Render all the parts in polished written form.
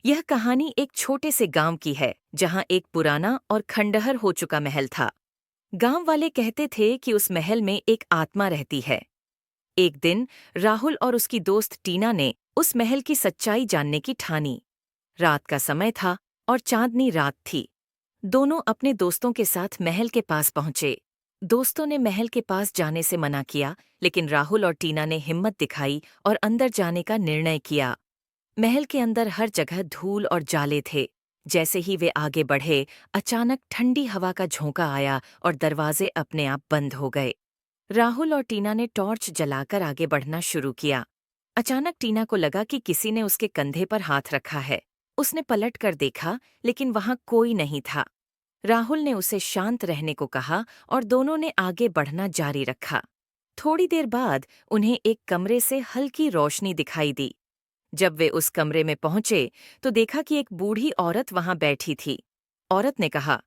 यह कहानी एक छोटे से गांव की है जहां एक पुराना और खंडहर हो चुका महल था। गांव वाले कहते थे कि उस महल में एक आत्मा रहती है। एक दिन राहुल और उसकी दोस्त टीना ने उस महल की सच्चाई जानने की ठानी। रात का समय था और चांदनी रात थी। दोनों अपने दोस्तों के साथ महल के पास पहुंचे। दोस्तों ने महल के पास जाने से मना किया, लेकिन राहुल और टीना ने हिम्मत दिखाई और अंदर जाने का निर्णय किया। महल के अंदर हर जगह धूल और जाले थे। जैसे ही वे आगे बढ़े, अचानक ठंडी हवा का झोंका आया और दरवाजे अपने आप बंद हो गए। राहुल और टीना ने टॉर्च जलाकर आगे बढ़ना शुरू किया। अचानक टीना को लगा कि किसी ने उसके कंधे पर हाथ रखा है। उसने पलट कर देखा, लेकिन वहां कोई नहीं था। राहुल ने उसे शांत रहने को कहा और दोनों ने आगे बढ़ना जारी रखा। थोड़ी देर बाद उन्हें एक कमरे से हल्की रोशनी दिखाई दी। जब वे उस कमरे में पहुंचे तो देखा कि एक बूढ़ी औरत वहां बैठी थी। औरत ने कहा,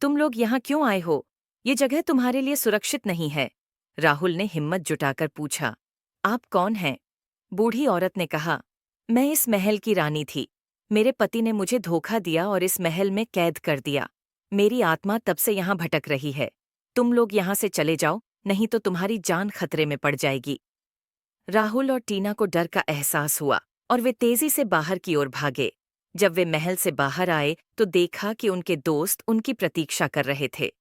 तुम लोग यहाँ क्यों आए हो? ये जगह तुम्हारे लिए सुरक्षित नहीं है। राहुल ने हिम्मत जुटाकर पूछा, आप कौन हैं? बूढ़ी औरत ने कहा, मैं इस महल की रानी थी। मेरे पति ने मुझे धोखा दिया और इस महल में कैद कर दिया। मेरी आत्मा तब से यहाँ भटक रही है। तुम लोग यहाँ से चले जाओ, नहीं तो तुम्हारी जान खतरे में पड़ जाएगी। राहुल और टीना को डर का एहसास हुआ और वे तेजी से बाहर की ओर भागे। जब वे महल से बाहर आए तो देखा कि उनके दोस्त उनकी प्रतीक्षा कर रहे थे।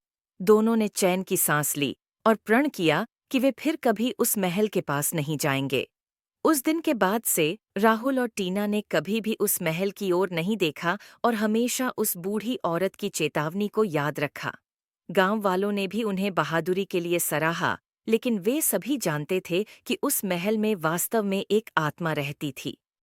दोनों ने चैन की सांस ली और प्रण किया कि वे फिर कभी उस महल के पास नहीं जाएंगे। उस दिन के बाद से राहुल और टीना ने कभी भी उस महल की ओर नहीं देखा और हमेशा उस बूढ़ी औरत की चेतावनी को याद रखा। गांव वालों ने भी उन्हें बहादुरी के लिए सराहा, लेकिन वे सभी जानते थे कि उस महल में वास्तव में एक आत्मा रहती थी।